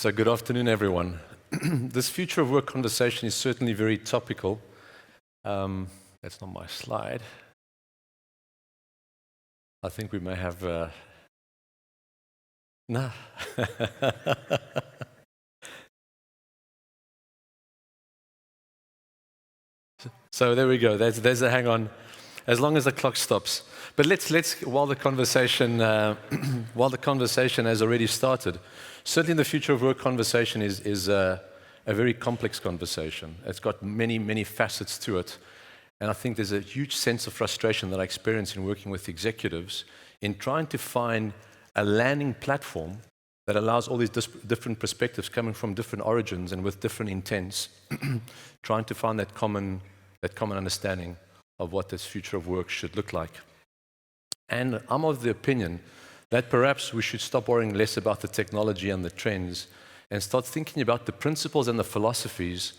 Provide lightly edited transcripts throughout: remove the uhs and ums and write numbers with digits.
So good afternoon, everyone. This future of work conversation is certainly very topical. That's not my slide. I think we may have... No. So there we go. There's a hang on. As long as the clock stops. But let's while the conversation has already started, certainly the future of work conversation is a very complex conversation. It's got many facets to it, and I think there's a huge sense of frustration that I experience in working with executives in trying to find a landing platform that allows all these different perspectives coming from different origins and with different intents, trying to find that common understanding of what this future of work should look like. And I'm of the opinion that perhaps we should stop worrying less about the technology and the trends and start thinking about the principles and the philosophies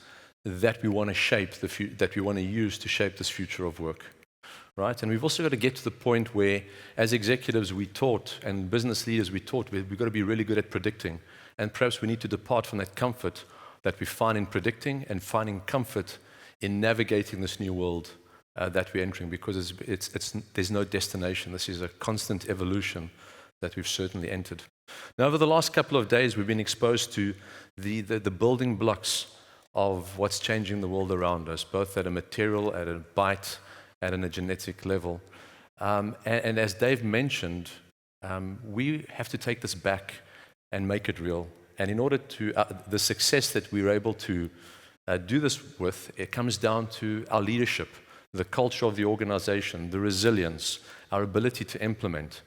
that we want to shape, that we want to use to shape this future of work. Right? And we've also got to get to the point where, as executives, we taught, and business leaders, we've got to be really good at predicting. And perhaps we need to depart from that comfort that we find in predicting and finding comfort in navigating this new world that we're entering, because there's no destination. This is a constant evolution that we've certainly entered. Now, over the last couple of days, we've been exposed to the building blocks of what's changing the world around us, both at a material, at a byte, at a genetic level. And as Dave mentioned, we have to take this back and make it real. And in order to, the success that we're able to do this with, it comes down to our leadership, the culture of the organization, the resilience, our ability to implement.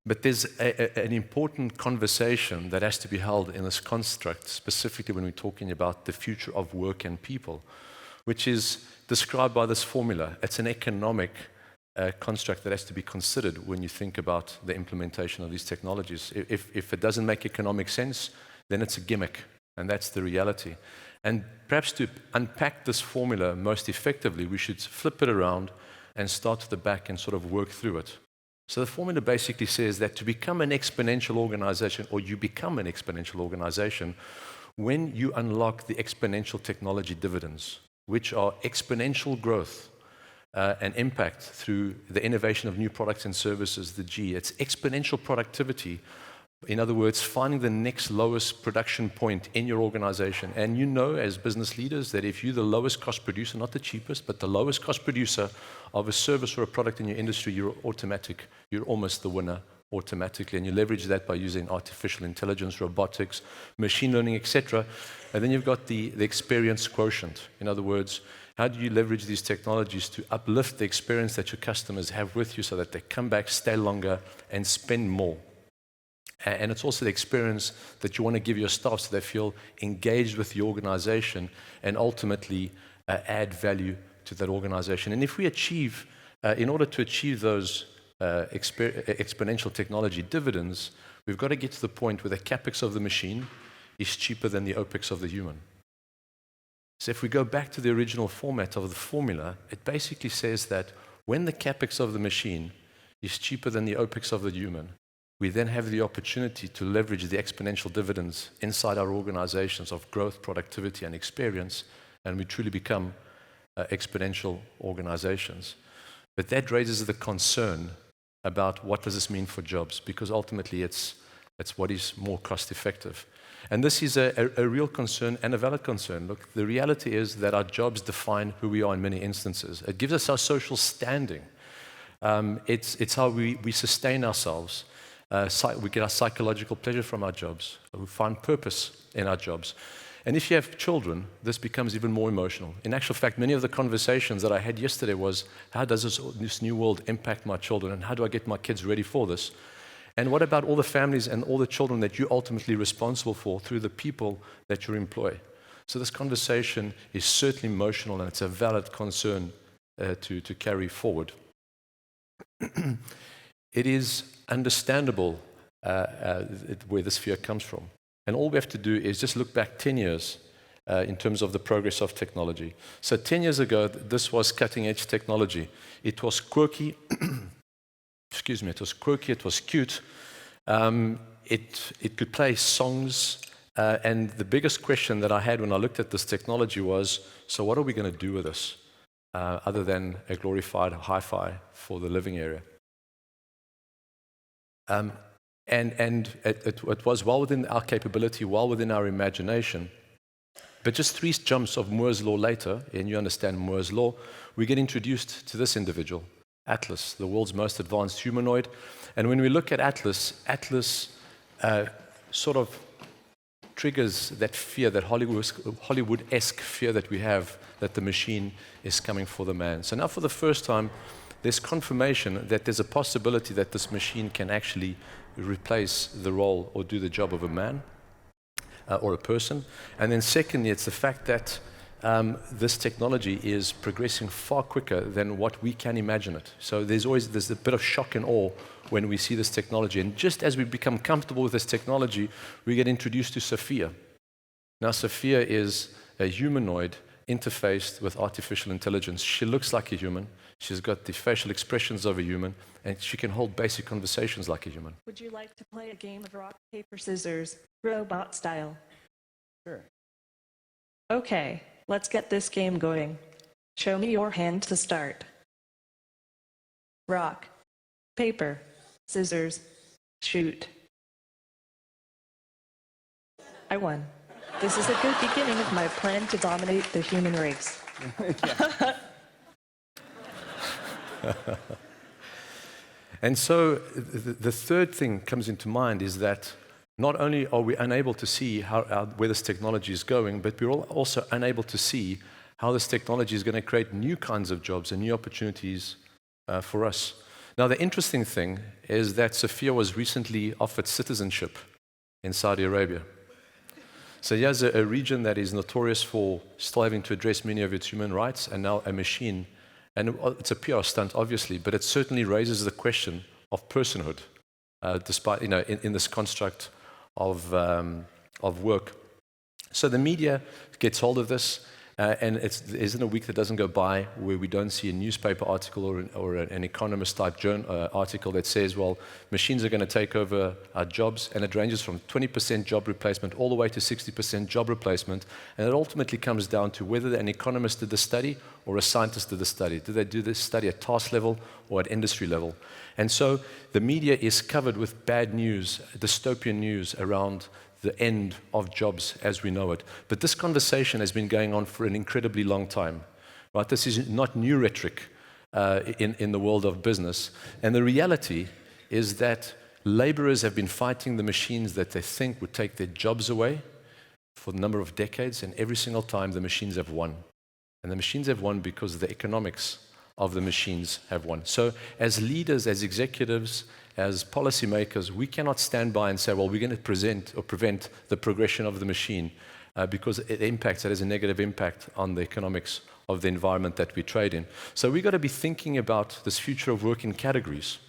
But there's an important conversation that has to be held in this construct, specifically when we're talking about the future of work and people, which is described by this formula. It's an economic construct that has to be considered when you think about the implementation of these technologies. If it doesn't make economic sense, then it's a gimmick, and that's the reality. And perhaps to unpack this formula most effectively, we should flip it around and start at the back and sort of work through it. So the formula basically says that to become an exponential organization, or you become an exponential organization, when you unlock the exponential technology dividends, which are exponential growth and impact through the innovation of new products and services, the G. It's exponential productivity. In other words, finding the next lowest production point in your organization. And you know, as business leaders, that if you're the lowest cost producer, not the cheapest, but the lowest cost producer of a service or a product in your industry, you're almost the winner automatically. And you leverage that by using artificial intelligence, robotics, machine learning, etc. And then you've got the experience quotient. In other words, how do you leverage these technologies to uplift the experience that your customers have with you so that they come back, stay longer, and spend more? And it's also the experience that you want to give your staff so they feel engaged with the organization and ultimately add value to that organization. And if we achieve, in order to achieve those exponential technology dividends, we've got to get to the point where the capex of the machine is cheaper than the opex of the human. So if we go back to the original format of the formula, it basically says that when the capex of the machine is cheaper than the opex of the human, we then have the opportunity to leverage the exponential dividends inside our organizations of growth, productivity, and experience, and we truly become exponential organizations. But that raises the concern about what does this mean for jobs, because ultimately it's what is more cost effective. And this is a real concern and a valid concern. Look, the reality is that our jobs define who we are in many instances. It gives us our social standing. It's how we sustain ourselves. We get our psychological pleasure from our jobs. We find purpose in our jobs. And if you have children, this becomes even more emotional. In actual fact, many of the conversations that I had yesterday was, how does this new world impact my children, and how do I get my kids ready for this? And what about all the families and all the children that you're ultimately responsible for through the people that you employ? So this conversation is certainly emotional, and it's a valid concern to carry forward. It is understandable where this fear comes from. And all we have to do is just look back 10 years in terms of the progress of technology. So 10 years ago, this was cutting-edge technology. It was quirky. It was quirky, it was cute. It could play songs And the biggest question that I had when I looked at this technology was, so what are we going to do with this, other than a glorified hi-fi for the living area? And it was well within our capability, well within our imagination. But just 3 jumps of Moore's law later, and you understand Moore's law, we get introduced to this individual, Atlas, the world's most advanced humanoid. And when we look at Atlas sort of triggers that fear, that Hollywood-esque fear that we have, that the machine is coming for the man. So now for the first time, there's confirmation that there's a possibility that this machine can actually replace the role or do the job of a man or a person. And then secondly, it's the fact that this technology is progressing far quicker than what we can imagine it. So there's a bit of shock and awe when we see this technology. And just as we become comfortable with this technology, we get introduced to Sophia. Now, Sophia is a humanoid interfaced with artificial intelligence. She looks like a human. She's got the facial expressions of a human, and she can hold basic conversations like a human. Would you like to play a game of rock, paper, scissors, robot style? Sure. Okay, let's get this game going. Show me your hand to start. Rock, paper, scissors, shoot. I won. This is a good beginning of my plan to dominate the human race. And so the third thing comes into mind is that not only are we unable to see where this technology is going, but we're also unable to see how this technology is going to create new kinds of jobs and new opportunities for us. Now, the interesting thing is that Sophia was recently offered citizenship in Saudi Arabia. So here's a region that is notorious for still having to address many of its human rights, and now a machine. And it's a PR stunt, obviously, but it certainly raises the question of personhood, despite, in this construct of work. So the media gets hold of this, and there isn't a week that doesn't go by where we don't see a newspaper article or an economist-type article that says, well, machines are going to take over our jobs, and it ranges from 20% job replacement all the way to 60% job replacement, and it ultimately comes down to whether an economist did the study or a scientist did the study. Did they do this study at task level or at industry level? And so the media is covered with bad news, dystopian news around the end of jobs as we know it. But this conversation has been going on for an incredibly long time. Right? This is not new rhetoric in the world of business. And the reality is that laborers have been fighting the machines that they think would take their jobs away for a number of decades, and every single time the machines have won. And the machines have won because the economics of the machines have won. So as leaders, as executives, as policymakers, we cannot stand by and say, well, we're going to prevent the progression of the machine because it has a negative impact on the economics of the environment that we trade in. So we've got to be thinking about this future of work in categories.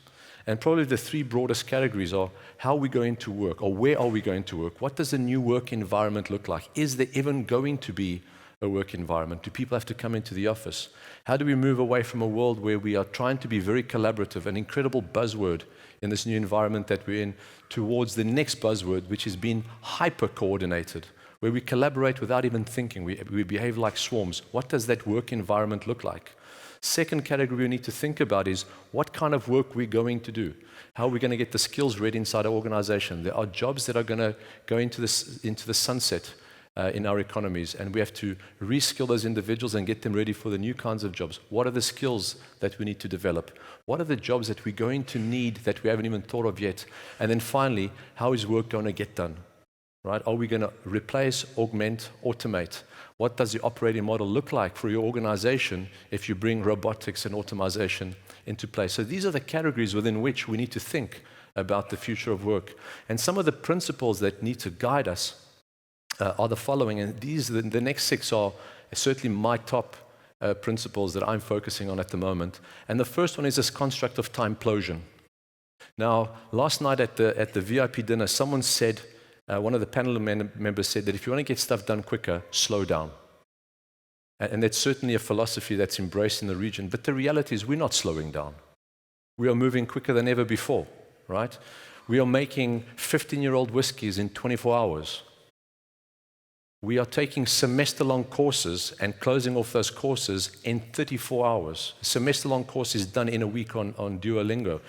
And probably the 3 broadest categories are how are we going to work, or where are we going to work? What does the new work environment look like? Is there even going to be a work environment? Do people have to come into the office? How do we move away from a world where we are trying to be very collaborative, an incredible buzzword in this new environment that we're in, towards the next buzzword, which is being hyper-coordinated, where we collaborate without even thinking. We behave like swarms. What does that work environment look like? Second category we need to think about is what kind of work we're going to do. How are we going to get the skills ready inside our organization? There are jobs that are going to go into the sunset in our economies, and we have to reskill those individuals and get them ready for the new kinds of jobs. What are the skills that we need to develop? What are the jobs that we're going to need that we haven't even thought of yet? And then finally, how is work going to get done? Right? Are we going to replace, augment, automate? What does the operating model look like for your organization if you bring robotics and automation into play? So these are the categories within which we need to think about the future of work. And some of the principles that need to guide us are the following, and the next 6 are certainly my top principles that I'm focusing on at the moment. And the first one is this construct of timeplosion. Now, last night at the VIP dinner, someone said, one of the panel members said that if you want to get stuff done quicker, slow down. And that's certainly a philosophy that's embraced in the region. But the reality is we're not slowing down. We are moving quicker than ever before, right? We are making 15-year-old whiskeys in 24 hours. we are taking semester-long courses and closing off those courses in 34 hours. A semester-long course is done in a week on Duolingo.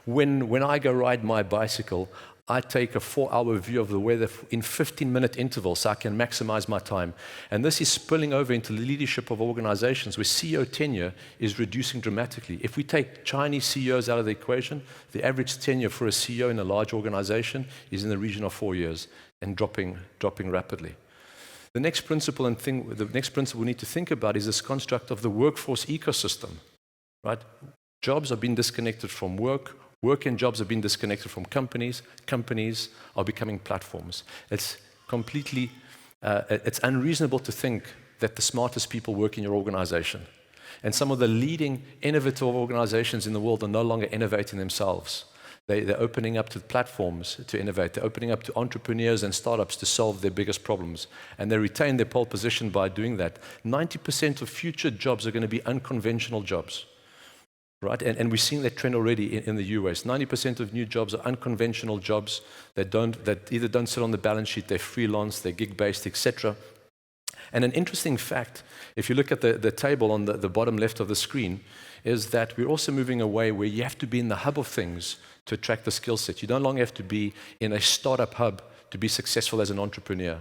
When I go ride my bicycle, I take a 4-hour view of the weather in 15-minute intervals so I can maximize my time. And this is spilling over into the leadership of organizations where CEO tenure is reducing dramatically. If we take Chinese CEOs out of the equation, the average tenure for a CEO in a large organization is in the region of 4 years and dropping rapidly. The next principle we need to think about is this construct of the workforce ecosystem, right? Jobs are being disconnected from work. Work and jobs have been disconnected from companies. Companies are becoming platforms. It's completely, it's unreasonable to think that the smartest people work in your organization. And some of the leading innovative organizations in the world are no longer innovating themselves. They're opening up to platforms to innovate. They're opening up to entrepreneurs and startups to solve their biggest problems. And they retain their pole position by doing that. 90% of future jobs are going to be unconventional jobs. Right? And we're seeing that trend already in the US. 90% of new jobs are unconventional jobs that either don't sit on the balance sheet, they're freelance, they're gig-based, etc. And an interesting fact, if you look at the table on the bottom left of the screen, is that we're also moving away where you have to be in the hub of things to attract the skill set. You no longer have to be in a startup hub to be successful as an entrepreneur.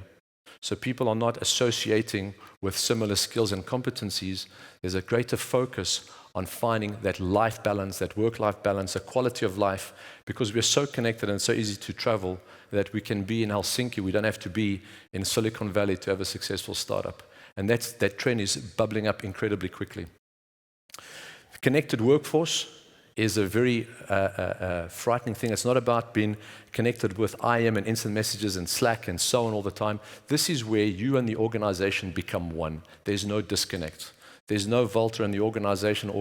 So people are not associating with similar skills and competencies. There's a greater focus on finding that life balance, that work-life balance, a quality of life, because we're so connected and so easy to travel that we can be in Helsinki. We don't have to be in Silicon Valley to have a successful startup. And that trend is bubbling up incredibly quickly. Connected workforce is a very frightening thing. It's not about being connected with IM and instant messages and Slack and so on all the time. This is where you and the organization become one. There's no disconnect. There's no Valter and the organization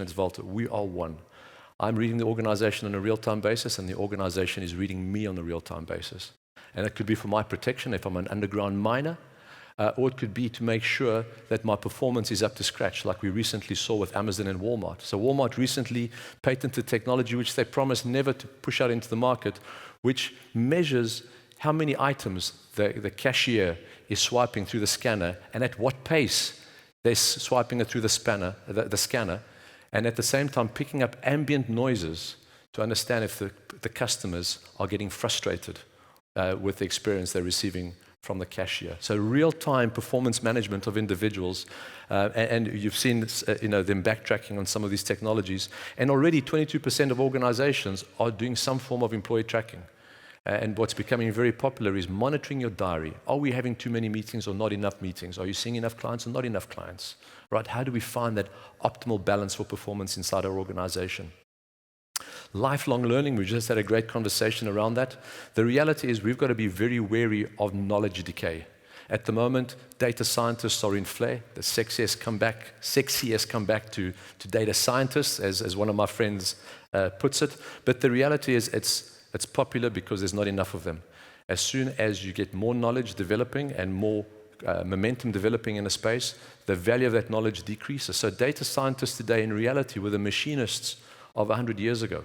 it's Valter. We are one. I'm reading the organization on a real-time basis, and the organization is reading me on a real-time basis. And it could be for my protection if I'm an underground miner, or it could be to make sure that my performance is up to scratch, like we recently saw with Amazon and Walmart. So Walmart recently patented technology which they promised never to push out into the market, which measures how many items the cashier is swiping through the scanner and at what pace they're swiping it through the scanner, and at the same time picking up ambient noises to understand if the customers are getting frustrated with the experience they're receiving from the cashier. So real-time performance management of individuals, and you've seen them backtracking on some of these technologies, and already 22% of organizations are doing some form of employee tracking. And what's becoming very popular is monitoring your diary. Are we having too many meetings or not enough meetings? Are you seeing enough clients or not enough clients? Right? How do we find that optimal balance for performance inside our organization? Lifelong learning, we just had a great conversation around that. The reality is we've got to be very wary of knowledge decay. At the moment, data scientists are in flare. The sexy has come back to data scientists, as one of my friends puts it. But the reality is it's popular because there's not enough of them. As soon as you get more knowledge developing and more momentum developing in a space, the value of that knowledge decreases. So data scientists today in reality were the machinists of 100 years ago.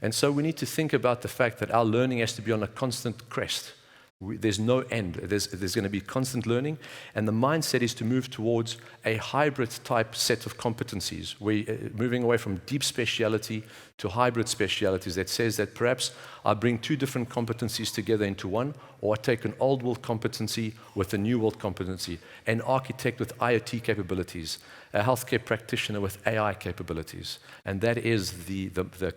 And so we need to think about the fact that our learning has to be on a constant crest. There's no end. There's going to be constant learning, and the mindset is to move towards a hybrid type set of competencies. We're moving away from deep speciality to hybrid specialities that says that perhaps I bring two different competencies together into one, or I take an old world competency with a new world competency, an architect with IoT capabilities, a healthcare practitioner with AI capabilities. And that is the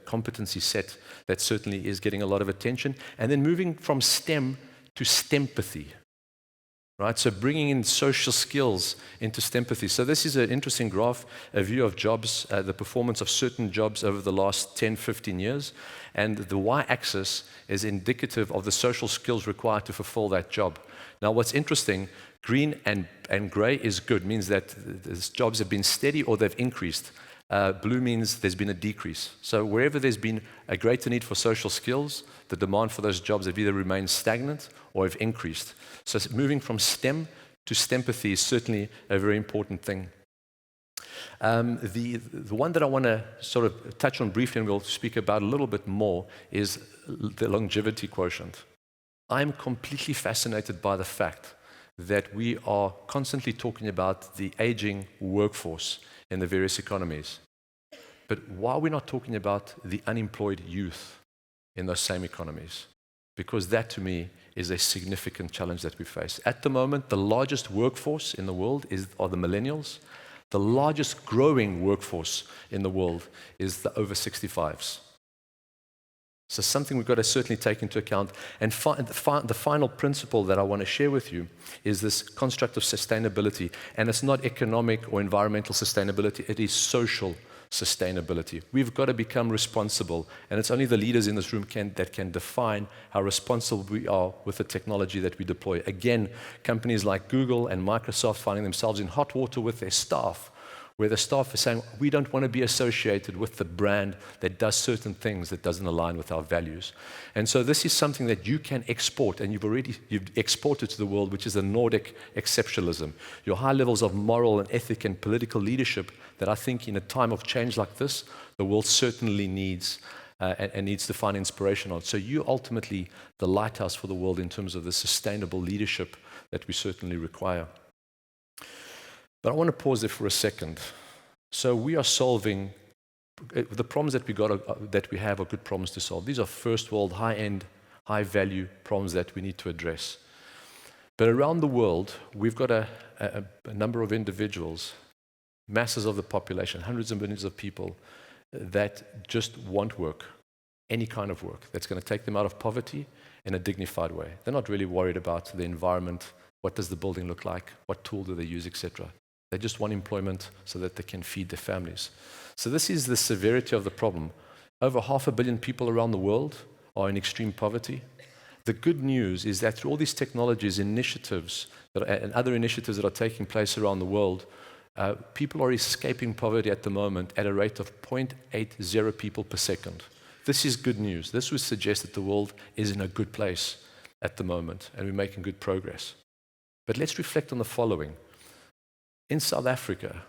competency set that certainly is getting a lot of attention. And then moving from STEM to STEMpathy, right? So bringing in social skills into STEMpathy. So this is an interesting graph, a view of jobs, the performance of certain jobs over the last 10, 15 years. And the y-axis is indicative of the social skills required to fulfill that job. Now, what's interesting, green and gray is good, means that these jobs have been steady or they've increased. Blue means there's been a decrease. So wherever there's been a greater need for social skills, the demand for those jobs have either remained stagnant or have increased. So moving from STEM to STEMpathy is certainly a very important thing. The one that I want to sort of touch on briefly and we'll speak about a little bit more is the longevity quotient. I'm completely fascinated by the fact that we are constantly talking about the aging workforce in the various economies. But why are we not talking about the unemployed youth in those same economies? Because that, to me, is a significant challenge that we face. At the moment, the largest workforce in the world are the millennials. The largest growing workforce in the world is the over 65s. So something we've got to certainly take into account. And the final principle that I want to share with you is this construct of sustainability. And it's not economic or environmental sustainability, it is social sustainability. We've got to become responsible, and it's only the leaders in this room that can define how responsible we are with the technology that we deploy. Again, companies like Google and Microsoft finding themselves in hot water with their staff, where the staff are saying, we don't want to be associated with the brand that does certain things that doesn't align with our values. And so this is something that you can export, and you've exported to the world, which is the Nordic exceptionalism. Your high levels of moral and ethic and political leadership that I think in a time of change like this, the world certainly needs and needs to find inspiration on. So you're ultimately the lighthouse for the world in terms of the sustainable leadership that we certainly require. But I want to pause there for a second. So we are solving the problems that we have are good problems to solve. These are first world, high-end, high-value problems that we need to address. But around the world, we've got a number of individuals, masses of the population, hundreds of millions of people that just want work, any kind of work that's going to take them out of poverty in a dignified way. They're not really worried about the environment, what does the building look like, what tool do they use, etc. They just want employment so that they can feed their families. So this is the severity of the problem. Over 500 million people around the world are in extreme poverty. The good news is that through all these technologies, initiatives, and other initiatives that are taking place around the world, people are escaping poverty at the moment at a rate of 0.80 people per second. This is good news. This would suggest that the world is in a good place at the moment, and we're making good progress. But let's reflect on the following. In South Africa,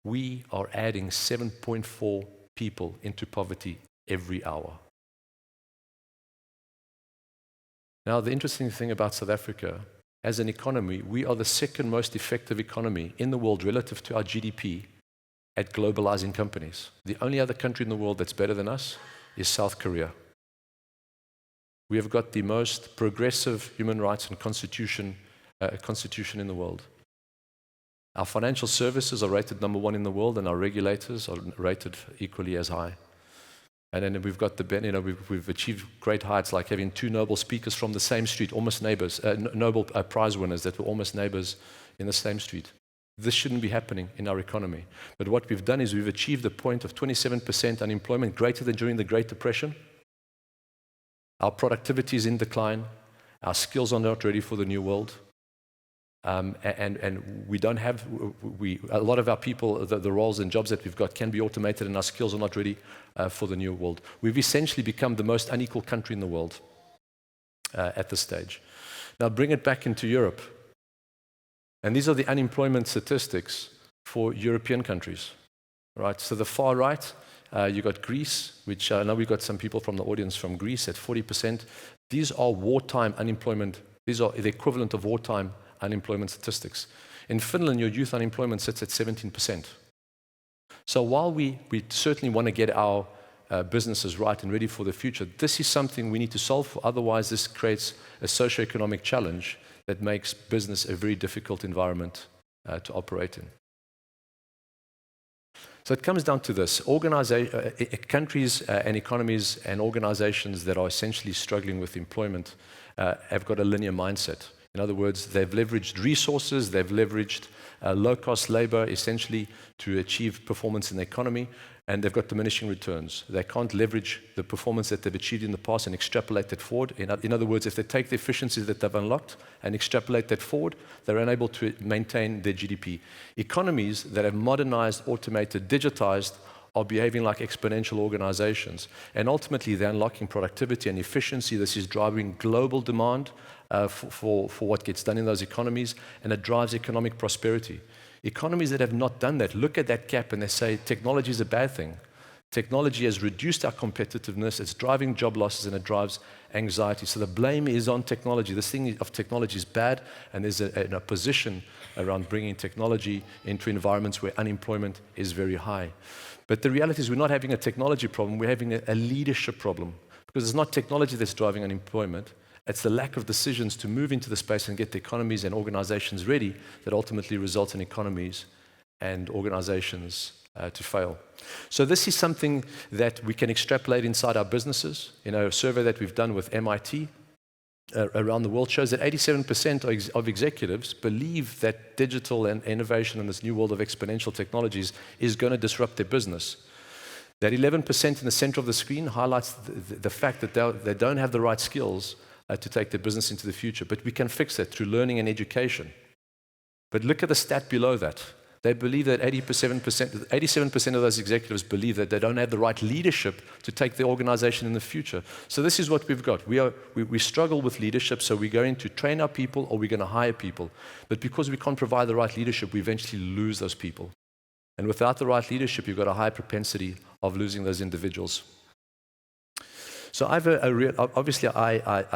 we are adding 7.4 people into poverty every hour. Now, the interesting thing about South Africa, as an economy, we are the second most effective economy in the world relative to our GDP at globalizing companies. The only other country in the world that's better than us is South Korea. We have got the most progressive human rights and constitution in the world. Our financial services are rated number 1 in the world, and our regulators are rated equally as high. And then we've got we've achieved great heights, like having 2 Nobel speakers from the same street, almost neighbors, Nobel Prize winners that were almost neighbors in the same street. This shouldn't be happening in our economy. But what we've done is we've achieved a point of 27% unemployment, greater than during the Great Depression. Our productivity is in decline. Our skills are not ready for the new world. And we don't have, a lot of our people, the roles and jobs that we've got can be automated, and our skills are not ready for the new world. We've essentially become the most unequal country in the world at this stage. Now bring it back into Europe. And these are the unemployment statistics for European countries. Right? So the far right, you got Greece, which I know we've got some people from the audience from Greece at 40%. These are wartime unemployment. These are the equivalent of wartime unemployment statistics. In Finland, your youth unemployment sits at 17%. So while we certainly want to get our businesses right and ready for the future, this is something we need to solve for. Otherwise, this creates a socioeconomic challenge that makes business a very difficult environment to operate in. So it comes down to this. Countries and economies and organizations that are essentially struggling with employment have got a linear mindset. In other words, they've leveraged resources, they've leveraged low-cost labor essentially to achieve performance in the economy, and they've got diminishing returns. They can't leverage the performance that they've achieved in the past and extrapolate that forward. In other words, if they take the efficiencies that they've unlocked and extrapolate that forward, they're unable to maintain their GDP. Economies that have modernized, automated, digitized are behaving like exponential organizations. And ultimately, they're unlocking productivity and efficiency. This is driving global demand for what gets done in those economies, and it drives economic prosperity. Economies that have not done that look at that gap and they say technology is a bad thing. Technology has reduced our competitiveness, it's driving job losses, and it drives anxiety. So the blame is on technology. This thing of technology is bad, and there's a position around bringing technology into environments where unemployment is very high. But the reality is we're not having a technology problem, we're having a leadership problem. Because it's not technology that's driving unemployment, it's the lack of decisions to move into the space and get the economies and organizations ready that ultimately results in economies and organizations to fail. So this is something that we can extrapolate inside our businesses. A survey that we've done with MIT around the world shows that 87% of executives believe that digital and innovation in this new world of exponential technologies is going to disrupt their business. That 11% in the center of the screen highlights the fact that they don't have the right skills to take their business into the future. But we can fix that through learning and education. But look at the stat below that. They believe that 87% of those executives believe that they don't have the right leadership to take the organization in the future. So this is what we've got. We struggle with leadership, so we're going to train our people or we're going to hire people. But because we can't provide the right leadership, we eventually lose those people. And without the right leadership, you've got a high propensity of losing those individuals. So I have obviously,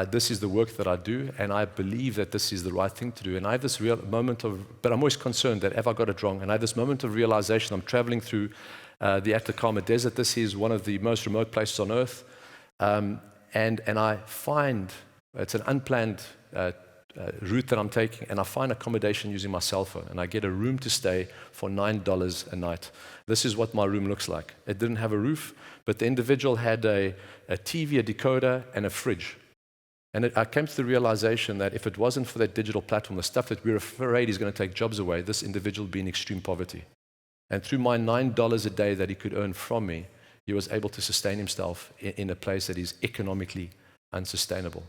this is the work that I do, and I believe that this is the right thing to do. And I have this real moment but I'm always concerned that have I got it wrong? And I have this moment of realization. I'm traveling through the Atacama Desert. This is one of the most remote places on earth. And I find, it's an unplanned route that I'm taking, and I find accommodation using my cell phone, and I get a room to stay for $9 a night. This is what my room looks like. It didn't have a roof, but the individual had a TV, a decoder, and a fridge. And I came to the realization that if it wasn't for that digital platform, the stuff that we're afraid is going to take jobs away, this individual would be in extreme poverty. And through my $9 a day that he could earn from me, he was able to sustain himself in a place that is economically unsustainable.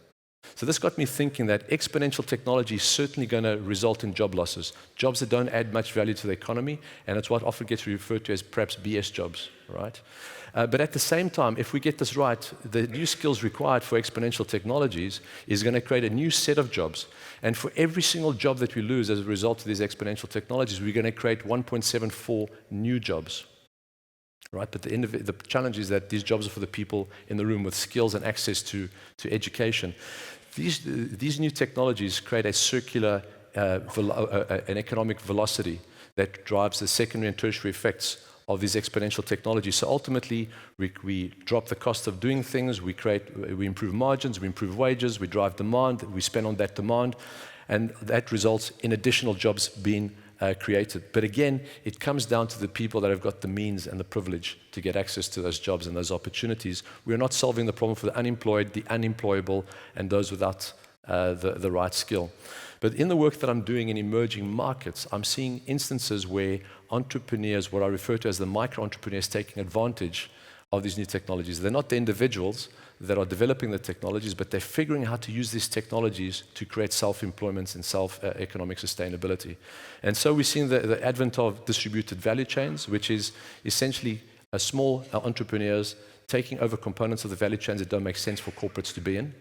So this got me thinking that exponential technology is certainly going to result in job losses, jobs that don't add much value to the economy, and it's what often gets referred to as perhaps BS jobs, right? But at the same time, if we get this right, the new skills required for exponential technologies is going to create a new set of jobs. And for every single job that we lose as a result of these exponential technologies, we're going to create 1.74 new jobs. Right? But the challenge is that these jobs are for the people in the room with skills and access to education. These new technologies create a circular, an economic velocity that drives the secondary and tertiary effects of these exponential technologies. So ultimately, we drop the cost of doing things, we improve margins, we improve wages, we drive demand, we spend on that demand, and that results in additional jobs being created. But again, it comes down to the people that have got the means and the privilege to get access to those jobs and those opportunities. We're not solving the problem for the unemployed, the unemployable, and those without the right skill. But in the work that I'm doing in emerging markets, I'm seeing instances where entrepreneurs, what I refer to as the micro-entrepreneurs, taking advantage of these new technologies. They're not the individuals that are developing the technologies, but they're figuring out how to use these technologies to create self-employment and self-economic sustainability. And so we're seeing the advent of distributed value chains, which is essentially small entrepreneurs taking over components of the value chains that don't make sense for corporates to be in,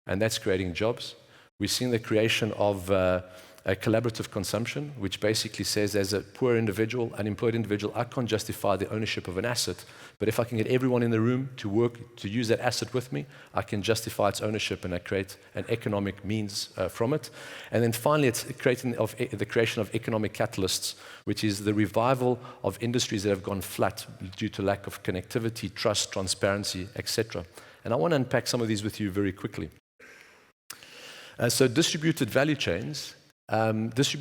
and that's creating jobs. We're seeing the creation of a collaborative consumption, which basically says as a poor individual, unemployed individual, I can't justify the ownership of an asset, but if I can get everyone in the room to work, to use that asset with me, I can justify its ownership and I create an economic means from it. And then finally, it's the creation of economic catalysts, which is the revival of industries that have gone flat due to lack of connectivity, trust, transparency, etc. And I want to unpack some of these with you very quickly. So distributed value chains, IKEA's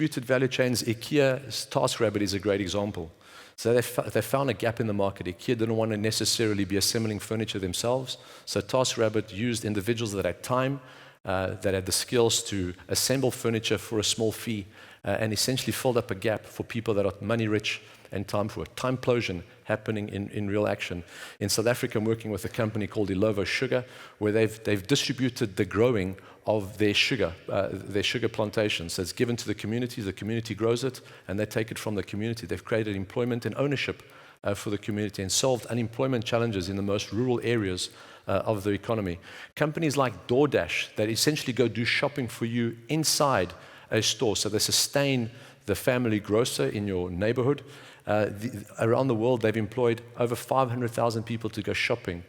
TaskRabbit is a great example. So they found a gap in the market. IKEA didn't want to necessarily be assembling furniture themselves. So TaskRabbit used individuals that had time, that had the skills to assemble furniture for a small fee, and essentially filled up a gap for people that are money rich and time poor. Timeplosion happening in real action. In South Africa, I'm working with a company called Ilovo Sugar, where they've distributed the growing of their sugar plantations. So it's given to the community grows it, and they take it from the community. They've created employment and ownership for the community and solved unemployment challenges in the most rural areas of the economy. Companies like DoorDash that essentially go do shopping for you inside a store, so they sustain the family grocer in your neighborhood. Around the world, they've employed over 500,000 people to go shopping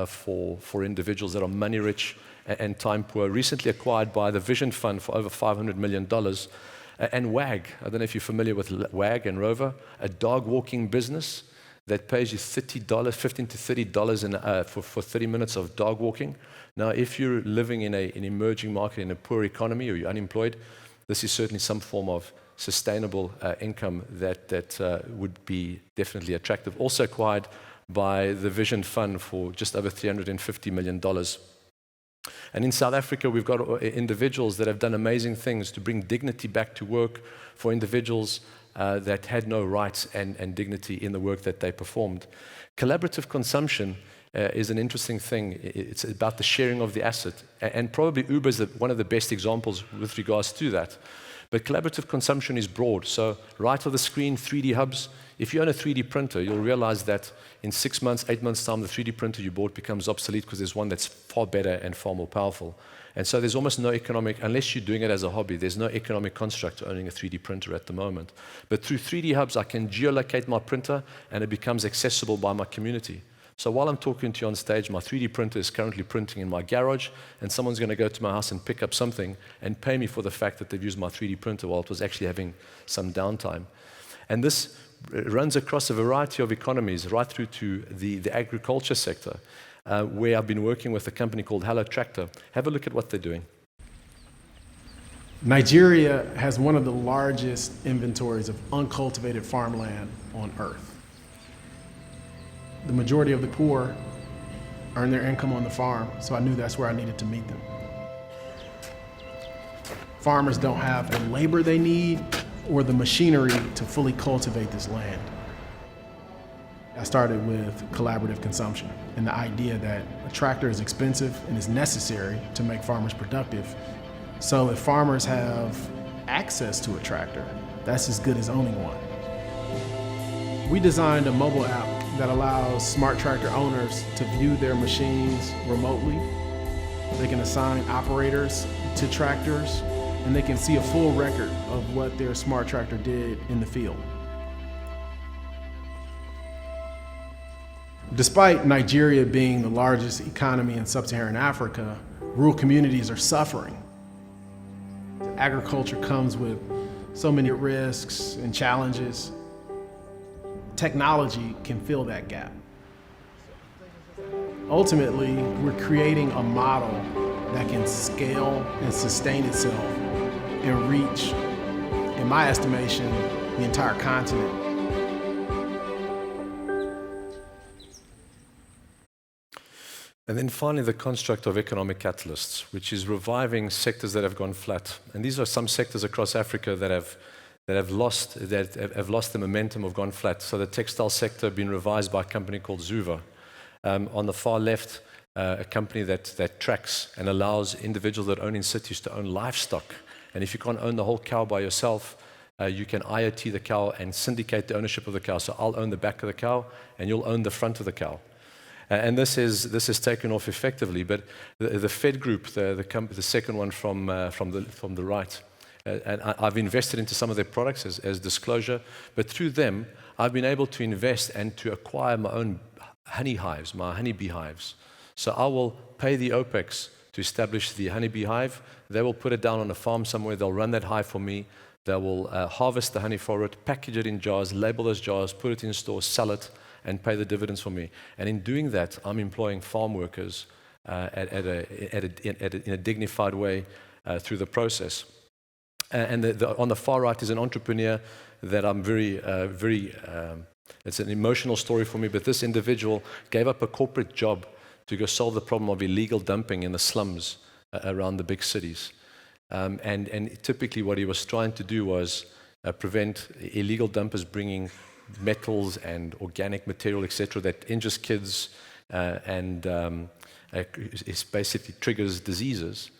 for individuals that are money rich and time poor. Recently acquired by the Vision Fund for over $500 million. And WAG, I don't know if you're familiar with WAG and Rover, a dog walking business that pays you $15 to $30 for 30 minutes of dog walking. Now, if you're living in an emerging market, in a poor economy, or you're unemployed, this is certainly some form of sustainable income that would be definitely attractive. Also acquired by the Vision Fund for just over $350 million. And in South Africa, we've got individuals that have done amazing things to bring dignity back to work for individuals that had no rights and dignity in the work that they performed. Collaborative consumption is an interesting thing. It's about the sharing of the asset. And probably Uber is one of the best examples with regards to that. But collaborative consumption is broad. So right on the screen, 3D hubs. If you own a 3D printer, you'll realize that in 6 months, 8 months' time, the 3D printer you bought becomes obsolete because there's one that's far better and far more powerful. And so there's almost no economic, unless you're doing it as a hobby, there's no economic construct to owning a 3D printer at the moment. But through 3D hubs, I can geolocate my printer and it becomes accessible by my community. So while I'm talking to you on stage, my 3D printer is currently printing in my garage, and someone's going to go to my house and pick up something and pay me for the fact that they've used my 3D printer while it was actually having some downtime. And this runs across a variety of economies, right through to the agriculture sector, where I've been working with a company called Hello Tractor. Have a look at what they're doing. Nigeria has one of the largest inventories of uncultivated farmland on earth. The majority of the poor earn their income on the farm, so I knew that's where I needed to meet them. Farmers don't have the labor they need or the machinery to fully cultivate this land. I started with collaborative consumption and the idea that a tractor is expensive and is necessary to make farmers productive. So if farmers have access to a tractor, that's as good as owning one. We designed a mobile app that allows smart tractor owners to view their machines remotely. They can assign operators to tractors, and they can see a full record of what their smart tractor did in the field. Despite Nigeria being the largest economy in sub-Saharan Africa, rural communities are suffering. Agriculture comes with so many risks and challenges. Technology can fill that gap. Ultimately, we're creating a model that can scale and sustain itself and reach, in my estimation, the entire continent. And then finally, the construct of economic catalysts, which is reviving sectors that have gone flat. And these are some sectors across Africa that have lost the momentum, have gone flat. So the textile sector been revised by a company called Zuva. On the far left, a company that tracks and allows individuals that own in cities to own livestock. And if you can't own the whole cow by yourself, you can IoT the cow and syndicate the ownership of the cow. So I'll own the back of the cow, and you'll own the front of the cow. And this is taken off effectively. But the Fed Group, the second one from the right, and I've invested into some of their products as disclosure, but through them, I've been able to invest and to acquire my own honey hives, my honeybee hives. So I will pay the OPEX to establish the honeybee hive. They will put it down on a farm somewhere. They'll run that hive for me. They will harvest the honey for it, package it in jars, label those jars, put it in stores, sell it, and pay the dividends for me. And in doing that, I'm employing farm workers in a dignified way through the process. And on the far right is an entrepreneur that I'm it's an emotional story for me, but this individual gave up a corporate job to go solve the problem of illegal dumping in the slums around the big cities. And typically what he was trying to do was prevent illegal dumpers bringing metals and organic material, etc., that injures kids and it basically triggers diseases.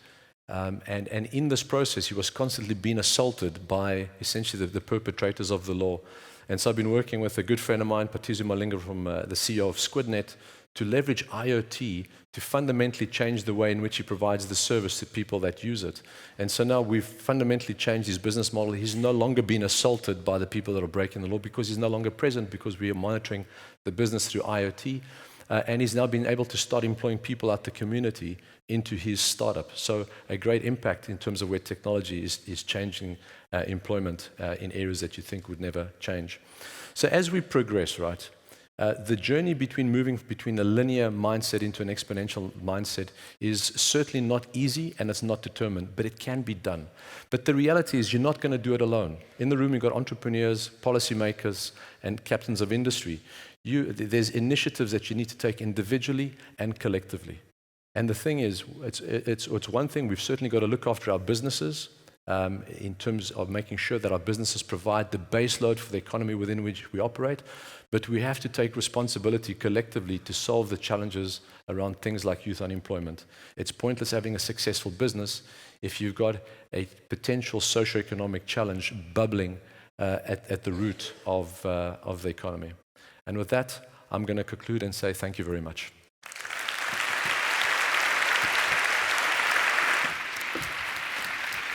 And in this process, he was constantly being assaulted by essentially the perpetrators of the law. And so I've been working with a good friend of mine, Patizu Malinga, from the CEO of SquidNet, to leverage IoT to fundamentally change the way in which he provides the service to people that use it. And so now we've fundamentally changed his business model. He's no longer been assaulted by the people that are breaking the law because he's no longer present, because we are monitoring the business through IoT. And he's now been able to start employing people out the community into his startup. So a great impact in terms of where technology is changing employment in areas that you think would never change. So as we progress, right, the journey between moving between a linear mindset into an exponential mindset is certainly not easy, and it's not determined, but it can be done. But the reality is you're not going to do it alone. In the room, you've got entrepreneurs, policymakers, and captains of industry. There's initiatives that you need to take individually and collectively. And the thing is, it's one thing, we've certainly got to look after our businesses in terms of making sure that our businesses provide the base load for the economy within which we operate, but we have to take responsibility collectively to solve the challenges around things like youth unemployment. It's pointless having a successful business if you've got a potential socioeconomic challenge bubbling at the root of the economy. And with that, I'm going to conclude and say thank you very much.